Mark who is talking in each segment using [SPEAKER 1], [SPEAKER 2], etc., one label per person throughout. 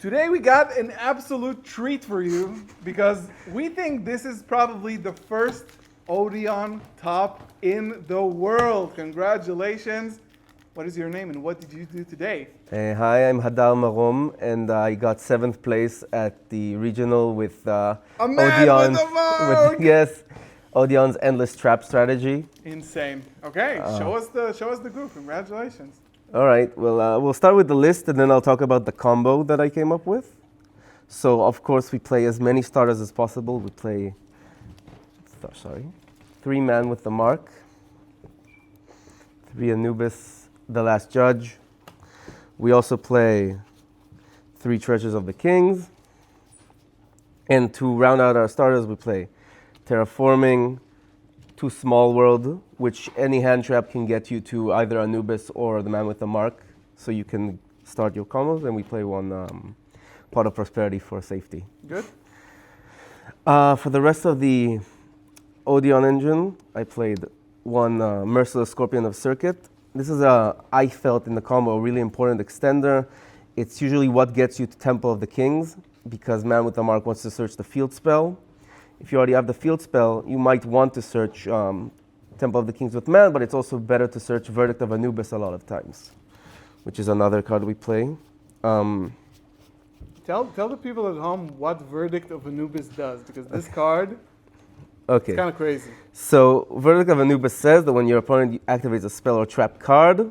[SPEAKER 1] Today we got an absolute treat for you because we think this is probably the first Odion top in the world. Congratulations. What is your name and what did you do today?
[SPEAKER 2] Hi, I'm Hadar Marom, and I got 7th place at the regional with
[SPEAKER 1] Odion.
[SPEAKER 2] Yes, Odion's endless trap strategy.
[SPEAKER 1] Insane. Okay, show us the group. Congratulations.
[SPEAKER 2] All right, well, we'll start with the list, and then I'll talk about the combo that I came up with. So, of course, we play as many starters as possible. We play, 3 Man with the Mark, 3 Anubis, the Last Judge. We also play 3 Treasures of the Kings. And to round out our starters, we play Terraforming, 2 Small World, which any hand trap can get you to either Anubis or the Man with the Mark. So you can start your combos, and we play 1 Pot of Prosperity for safety.
[SPEAKER 1] Good.
[SPEAKER 2] For the rest of the Odion engine, I played 1 Merciless Scorpion of Circuit. This is I felt in the combo, a really important extender. It's usually what gets you to Temple of the Kings, because Man with the Mark wants to search the field spell. If you already have the field spell, you might want to search Temple of the Kings with Man, but it's also better to search Verdict of Anubis a lot of times, which is another card we play.
[SPEAKER 1] Tell the people at home what Verdict of Anubis does, because this card is kind of crazy.
[SPEAKER 2] So Verdict of Anubis says that when your opponent activates a spell or trap card,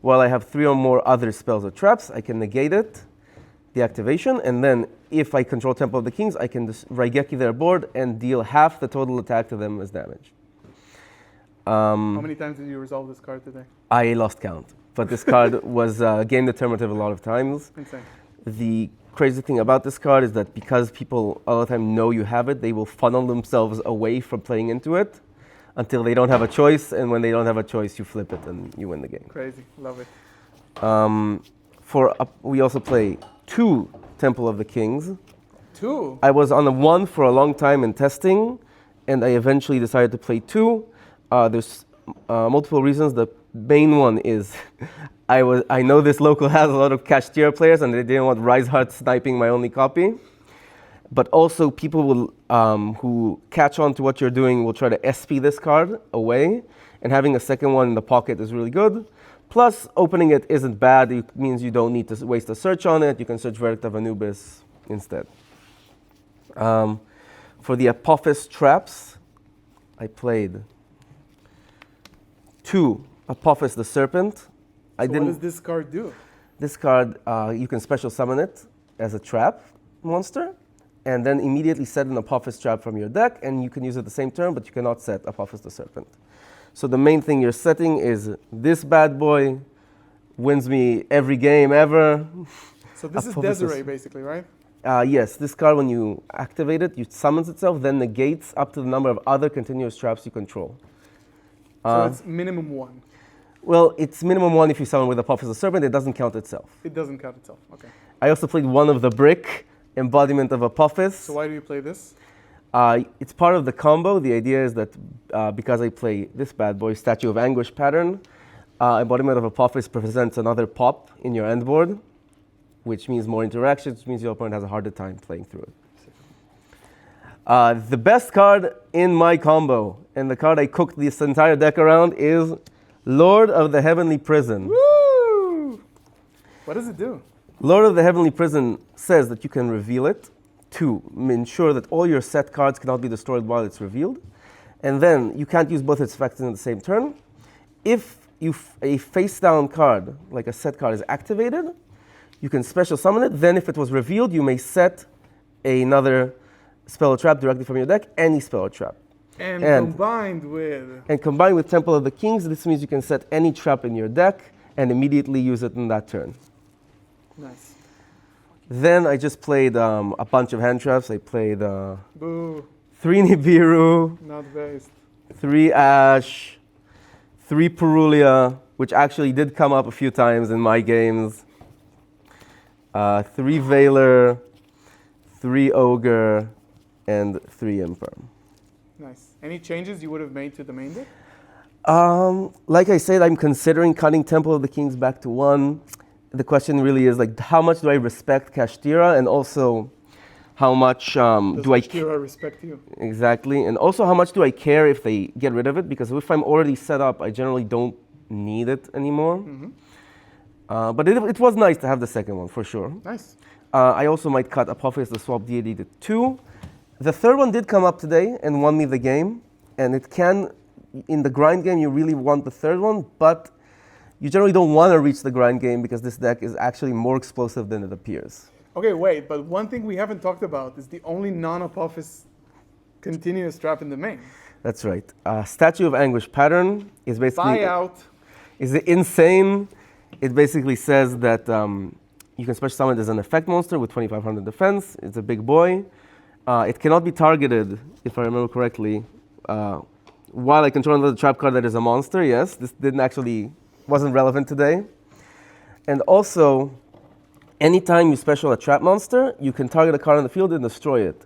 [SPEAKER 2] while I have 3 or more other spells or traps, I can negate it, the activation, and then if I control Temple of the Kings, I can just Raigeki their board and deal half the total attack to them as damage.
[SPEAKER 1] How many times did you resolve this card today?
[SPEAKER 2] I lost count, but this card was game determinative a lot of times.
[SPEAKER 1] Insane.
[SPEAKER 2] The crazy thing about this card is that because people all the time know you have it, they will funnel themselves away from playing into it until they don't have a choice, and when they don't have a choice, you flip it and you win the game.
[SPEAKER 1] Crazy, love it.
[SPEAKER 2] We also play 2 Temple of the Kings.
[SPEAKER 1] 2?
[SPEAKER 2] I was on a 1 for a long time in testing, and I eventually decided to play 2. There's multiple reasons. The main one is I know this local has a lot of Kashtira players, and they didn't want Riseheart sniping my only copy. But also, people will who catch on to what you're doing will try to SP this card away, and having a second one in the pocket is really good. Plus, opening it isn't bad. It means you don't need to waste a search on it. You can search Verdict of Anubis instead. For the Apophis traps, I played 2 Apophis the Serpent.
[SPEAKER 1] What does this card do?
[SPEAKER 2] This card, you can special summon it as a trap monster, and then immediately set an Apophis trap from your deck, and you can use it the same turn, but you cannot set Apophis the Serpent. So the main thing you're setting is this bad boy wins me every game ever.
[SPEAKER 1] So this is Desiree, basically, right?
[SPEAKER 2] Yes, this card, when you activate it, it summons itself, then negates up to the number of other continuous traps you control.
[SPEAKER 1] So it's minimum 1.
[SPEAKER 2] Well, it's minimum 1 if you summon with Apophis the Serpent. It doesn't count itself.
[SPEAKER 1] It doesn't count itself, okay.
[SPEAKER 2] I also played 1 of the Brick, embodiment of Apophis.
[SPEAKER 1] So why do you play this?
[SPEAKER 2] It's part of the combo. The idea is that because I play this bad boy, Statue of Anguish pattern, embodiment of Apophis presents another pop in your end board, which means more interactions, which means your opponent has a harder time playing through it. The best card in my combo, and the card I cooked this entire deck around, is Lord of the Heavenly Prison.
[SPEAKER 1] Woo! What does it do?
[SPEAKER 2] Lord of the Heavenly Prison says that you can reveal it to ensure that all your set cards cannot be destroyed while it's revealed. And then you can't use both its effects in the same turn. If a face-down card, like a set card, is activated, you can special summon it. Then if it was revealed, you may set another spell or trap directly from your deck, any spell or trap.
[SPEAKER 1] And combined with
[SPEAKER 2] Temple of the Kings, this means you can set any trap in your deck and immediately use it in that turn.
[SPEAKER 1] Nice.
[SPEAKER 2] Then I just played a bunch of hand traps. I played 3 Nibiru,
[SPEAKER 1] not based.
[SPEAKER 2] 3 Ash, 3 Perulia, which actually did come up a few times in my games, 3 Veiler, 3 Ogre, and 3 Imperm.
[SPEAKER 1] Nice. Any changes you would have made to the main deck?
[SPEAKER 2] Like I said, I'm considering cutting Temple of the Kings back to 1. the question really is like, how much do I respect Kashtira, and also how much
[SPEAKER 1] Does
[SPEAKER 2] do I
[SPEAKER 1] Kashtira respect you?
[SPEAKER 2] exactly, and also how much do I care if they get rid of it? Because if I'm already set up, I generally don't need it anymore. But it was nice to have the second one for sure.
[SPEAKER 1] Nice.
[SPEAKER 2] I also might cut Apophis, the swap deity, to 2. The third one did come up today and won me the game. And it can, in the grind game, you really want the third one, but you generally don't want to reach the grind game because this deck is actually more explosive than it appears.
[SPEAKER 1] Okay, wait, but one thing we haven't talked about is the only non-Apophis continuous trap in the main.
[SPEAKER 2] That's right. Statue of Anguish pattern is basically
[SPEAKER 1] Buyout.
[SPEAKER 2] is insane. It basically says that you can special summon it as an effect monster with 2500 defense. It's a big boy. It cannot be targeted, if I remember correctly, while I control another trap card that is a monster. Yes, this wasn't relevant today. And also, anytime you special a trap monster, you can target a card on the field and destroy it.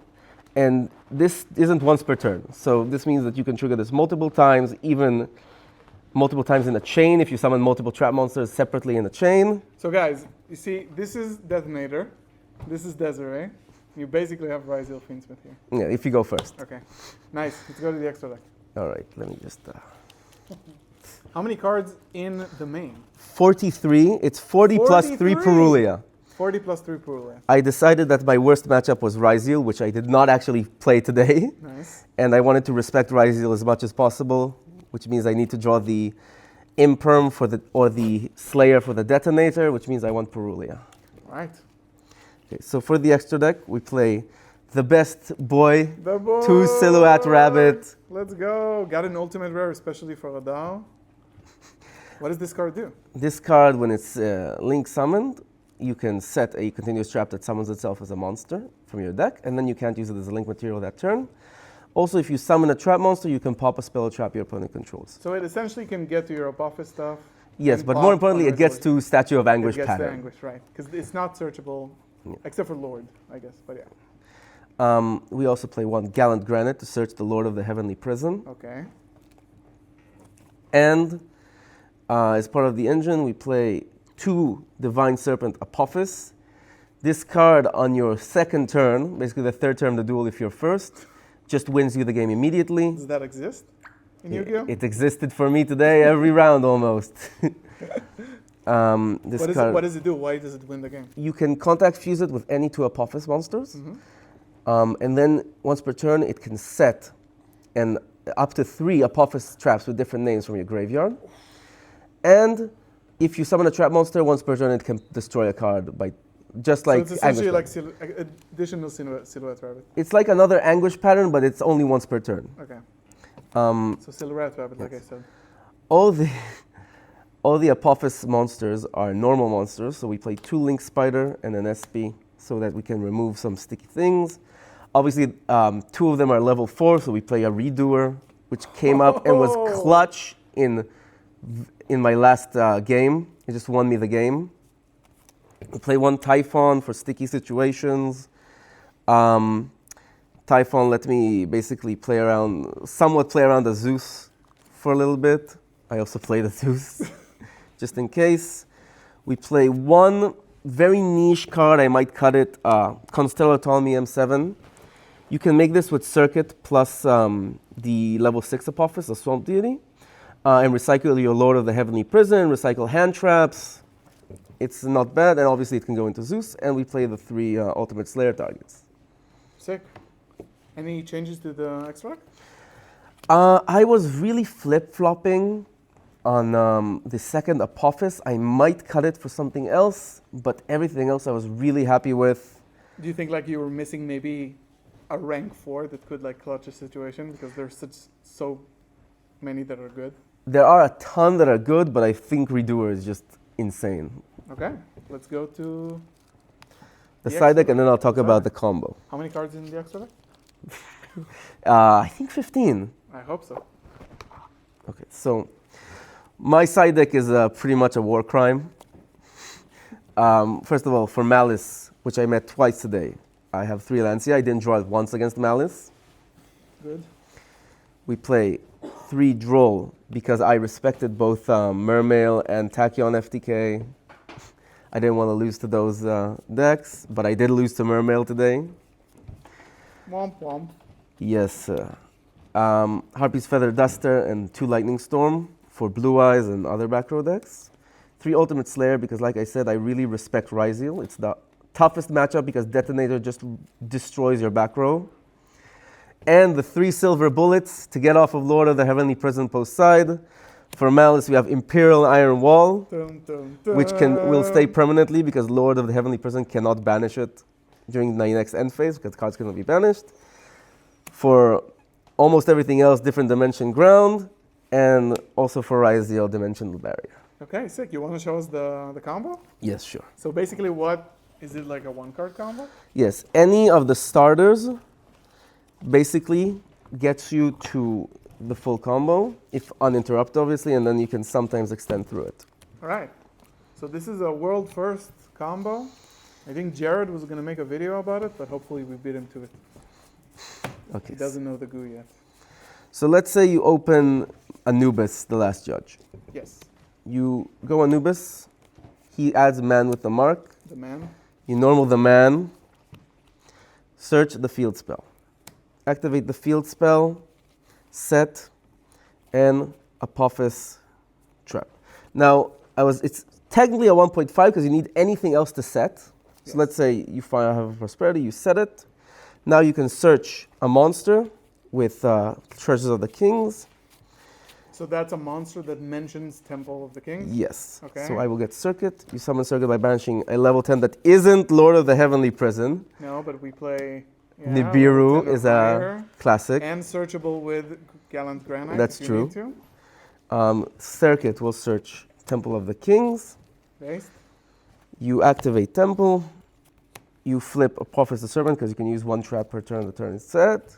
[SPEAKER 2] And this isn't once per turn. So this means that you can trigger this multiple times, even multiple times in a chain if you summon multiple trap monsters separately in a chain.
[SPEAKER 1] So guys, you see, this is Detonator. This is Desiree. You basically have Ryzel Fiendsmith here.
[SPEAKER 2] Yeah, if you go first.
[SPEAKER 1] Okay, nice. Let's go to the extra deck.
[SPEAKER 2] All right, let me just...
[SPEAKER 1] How many cards in the main?
[SPEAKER 2] 43. It's 40 plus 3
[SPEAKER 1] 43.
[SPEAKER 2] Purulia.
[SPEAKER 1] 40 plus 3 Purulia.
[SPEAKER 2] I decided that my worst matchup was Ryzeal, which I did not actually play today.
[SPEAKER 1] Nice.
[SPEAKER 2] And I wanted to respect Ryzeal as much as possible, which means I need to draw the Imperm or the Slayer for the Detonator, which means I want Purulia.
[SPEAKER 1] Right.
[SPEAKER 2] Okay, so for the extra deck, we play the best boy,
[SPEAKER 1] The boy.
[SPEAKER 2] 2 Silhouette Rabbit.
[SPEAKER 1] Let's go. Got an ultimate rare, especially for Adao. What does this card do?
[SPEAKER 2] This card, when it's link summoned, you can set a continuous trap that summons itself as a monster from your deck, and then you can't use it as a link material that turn. Also, if you summon a trap monster, you can pop a spell or trap your opponent controls.
[SPEAKER 1] So it essentially can get to your Apophis stuff.
[SPEAKER 2] Yes,
[SPEAKER 1] and
[SPEAKER 2] but
[SPEAKER 1] pop
[SPEAKER 2] more importantly,
[SPEAKER 1] on
[SPEAKER 2] it gets
[SPEAKER 1] resolution.
[SPEAKER 2] to Statue of Anguish
[SPEAKER 1] It gets
[SPEAKER 2] pattern.
[SPEAKER 1] to Anguish, right. Because it's not searchable, except for Lord, I guess. But yeah.
[SPEAKER 2] We also play 1 Gallant Granite to search the Lord of the Heavenly Prison.
[SPEAKER 1] Okay.
[SPEAKER 2] And as part of the engine, we play 2 Divine Serpent Apophis. This card on your second turn, basically the third turn of the duel if you're first, just wins you the game immediately.
[SPEAKER 1] Does that exist in Yu-Gi-Oh?
[SPEAKER 2] It existed for me today every round almost.
[SPEAKER 1] What does it do? Why does it win the game?
[SPEAKER 2] You can contact fuse it with any 2 Apophis monsters. And then once per turn, it can set up to 3 Apophis traps with different names from your graveyard. And if you summon a trap monster, once per turn, it can destroy a card by just like.
[SPEAKER 1] So it's essentially
[SPEAKER 2] Anguish
[SPEAKER 1] like additional Silhouette Rabbit.
[SPEAKER 2] It's like another Anguish pattern, but it's only once per turn.
[SPEAKER 1] Okay. So Silhouette Rabbit, like I
[SPEAKER 2] yes.
[SPEAKER 1] said.
[SPEAKER 2] All the Apophis monsters are normal monsters, so we play 2 Link Spider and an SP so that we can remove some sticky things. Obviously, 2 of them are level 4, so we play a Redoer, which came up and was clutch in my last game. It just won me the game. We play 1 Typhon for sticky situations. Typhon let me basically somewhat play around the Zeus for a little bit. I also play the Zeus, just in case. We play 1 very niche card, I might cut it, Constellar Ptolemy M7. You can make this with Circuit plus the level 6 Apophis, a Swamp Deity, and recycle your Lord of the Heavenly Prison, recycle hand traps. It's not bad, and obviously it can go into Zeus, and we play the 3 Ultimate Slayer targets.
[SPEAKER 1] Sick. Any changes to the extract?
[SPEAKER 2] I was really flip-flopping on the second Apophis. I might cut it for something else, but everything else I was really happy with.
[SPEAKER 1] Do you think like you were missing maybe a rank 4 that could like clutch a situation because there's so many that are good?
[SPEAKER 2] There are a ton that are good, but I think Redoer is just insane.
[SPEAKER 1] Okay, let's go to
[SPEAKER 2] The
[SPEAKER 1] The
[SPEAKER 2] side deck,
[SPEAKER 1] extra
[SPEAKER 2] and then I'll talk
[SPEAKER 1] deck.
[SPEAKER 2] about the combo.
[SPEAKER 1] how many cards in the extra deck?
[SPEAKER 2] I think 15.
[SPEAKER 1] I hope so.
[SPEAKER 2] Okay, so my side deck is pretty much a war crime. First of all, for Malice, which I met twice today, I have 3 Lancia. I didn't draw it once against Malice.
[SPEAKER 1] Good.
[SPEAKER 2] We play 3 Droll because I respected both Mermail and Tachyon FTK. I didn't want to lose to those decks, but I did lose to Mermail today.
[SPEAKER 1] Womp womp.
[SPEAKER 2] Yes. Harpy's Feather Duster and 2 Lightning Storm for Blue Eyes and other back row decks. 3 Ultimate Slayer because, like I said, I really respect Ryzeal. It's the toughest matchup because Detonator just destroys your back row. And the 3 Silver Bullets to get off of Lord of the Heavenly Prison post side. For Malice, we have Imperial Iron Wall,
[SPEAKER 1] Dun, dun, dun.
[SPEAKER 2] which will stay permanently because Lord of the Heavenly Prison cannot banish it during the next end phase because cards cannot be banished. For almost everything else, Different Dimension Ground, and also for Ryzeal, Dimensional Barrier.
[SPEAKER 1] Okay, sick. You want to show us the combo?
[SPEAKER 2] Yes, sure.
[SPEAKER 1] So basically, what is it, like a 1-card combo?
[SPEAKER 2] Yes, any of the starters basically gets you to the full combo, if uninterrupted, obviously, and then you can sometimes extend through it.
[SPEAKER 1] All right. So this is a world first combo. I think Jared was going to make a video about it, but hopefully we beat him to it.
[SPEAKER 2] Okay.
[SPEAKER 1] He doesn't know the goo yet.
[SPEAKER 2] So let's say you open Anubis, the Last Judge.
[SPEAKER 1] Yes.
[SPEAKER 2] You go Anubis. He adds man with the mark.
[SPEAKER 1] The man.
[SPEAKER 2] You normal the man. Search the field spell. Activate the field spell. Set and Apophis trap. Now, it's technically a 1.5 because you need anything else to set. So
[SPEAKER 1] Yes.
[SPEAKER 2] let's say you have a prosperity, you set it. Now you can search a monster with Treasures of the Kings.
[SPEAKER 1] So that's a monster that mentions Temple of the Kings?
[SPEAKER 2] Yes.
[SPEAKER 1] Okay.
[SPEAKER 2] So I will get Circuit. You summon Circuit by banishing a level 10 that isn't Lord of the Heavenly Prison.
[SPEAKER 1] No, but we play...
[SPEAKER 2] Nibiru
[SPEAKER 1] level 10 or
[SPEAKER 2] is a
[SPEAKER 1] higher,
[SPEAKER 2] classic.
[SPEAKER 1] and searchable with Gallant Granite.
[SPEAKER 2] That's
[SPEAKER 1] if you
[SPEAKER 2] true.
[SPEAKER 1] need to.
[SPEAKER 2] Circuit will search Temple of the Kings.
[SPEAKER 1] Based.
[SPEAKER 2] You activate Temple. You flip Apophis the Serpent because you can use 1 trap per turn. The turn is set.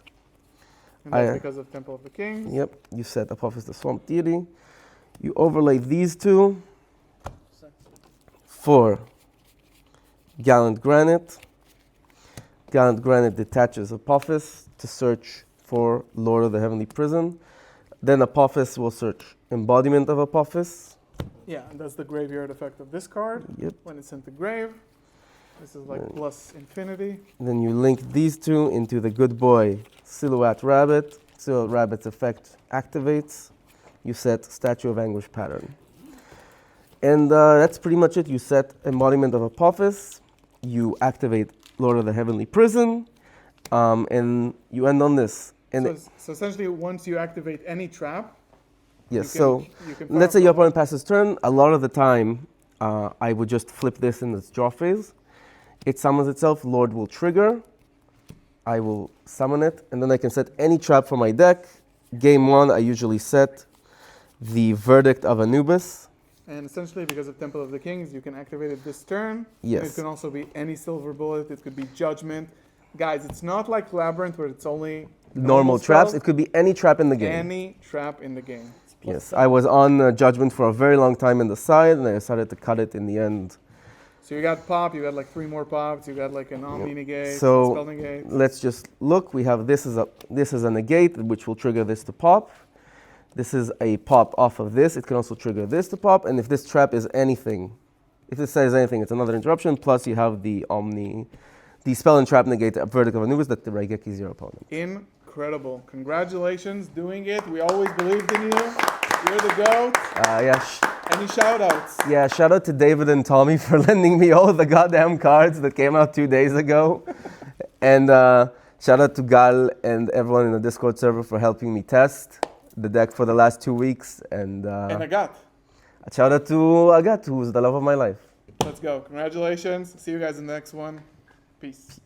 [SPEAKER 1] And that's because of Temple of the Kings.
[SPEAKER 2] Yep. You set Apophis the Swamp Deity. You overlay these 2 for Gallant Granite. Gallant Granite detaches Apophis to search for Lord of the Heavenly Prison. Then Apophis will search Embodiment of Apophis.
[SPEAKER 1] Yeah, and that's the graveyard effect of this card.
[SPEAKER 2] Yep.
[SPEAKER 1] When it's sent to grave. This is like plus infinity.
[SPEAKER 2] Then you link these 2 into the good boy Silhouette Rabbit. Silhouette Rabbit's effect activates. You set Statue of Anguish pattern. And that's pretty much it. You set Embodiment of Apophis. You activate Lord of the Heavenly Prison. And you end on this. And
[SPEAKER 1] So essentially, once you activate any trap,
[SPEAKER 2] yes,
[SPEAKER 1] you can
[SPEAKER 2] let's say your
[SPEAKER 1] power
[SPEAKER 2] opponent passes turn. A lot of the time, I would just flip this in its draw phase. It summons itself, Lord will trigger. I will summon it, and then I can set any trap for my deck. Game 1, I usually set the Verdict of Anubis.
[SPEAKER 1] And essentially, because of Temple of the Kings, you can activate it this turn.
[SPEAKER 2] Yes.
[SPEAKER 1] It can also be any silver bullet. It could be Judgment. Guys, it's not like Labyrinth where it's only
[SPEAKER 2] Normal traps.
[SPEAKER 1] spells.
[SPEAKER 2] It could be any trap in the game.
[SPEAKER 1] Any trap in the game. It's plus
[SPEAKER 2] Yes, I was on Judgment for a very long time in the side, and I decided to cut it in the end.
[SPEAKER 1] So you got pop, you got like 3 more pops, you got like an Omni negate,
[SPEAKER 2] So
[SPEAKER 1] spell negate.
[SPEAKER 2] let's just look. We have this is a negate, which will trigger this to pop. This is a pop off of this. It can also trigger this to pop. And if this trap is anything, if it says anything, it's another interruption. Plus you have the Omni, the spell and trap negate, a Verdict of Anubis that the Raigeki is your opponent.
[SPEAKER 1] Incredible. Congratulations doing it. We always believed in you. You're the GOAT. Any shout outs?
[SPEAKER 2] Yeah, shout out to David and Tommy for lending me all the goddamn cards that came out 2 days ago. And shout out to Gal and everyone in the Discord server for helping me test the deck for the last 2 weeks. And
[SPEAKER 1] Agat.
[SPEAKER 2] shout out to Agat, who's the love of my life.
[SPEAKER 1] Let's go. Congratulations. See you guys in the next one. Peace.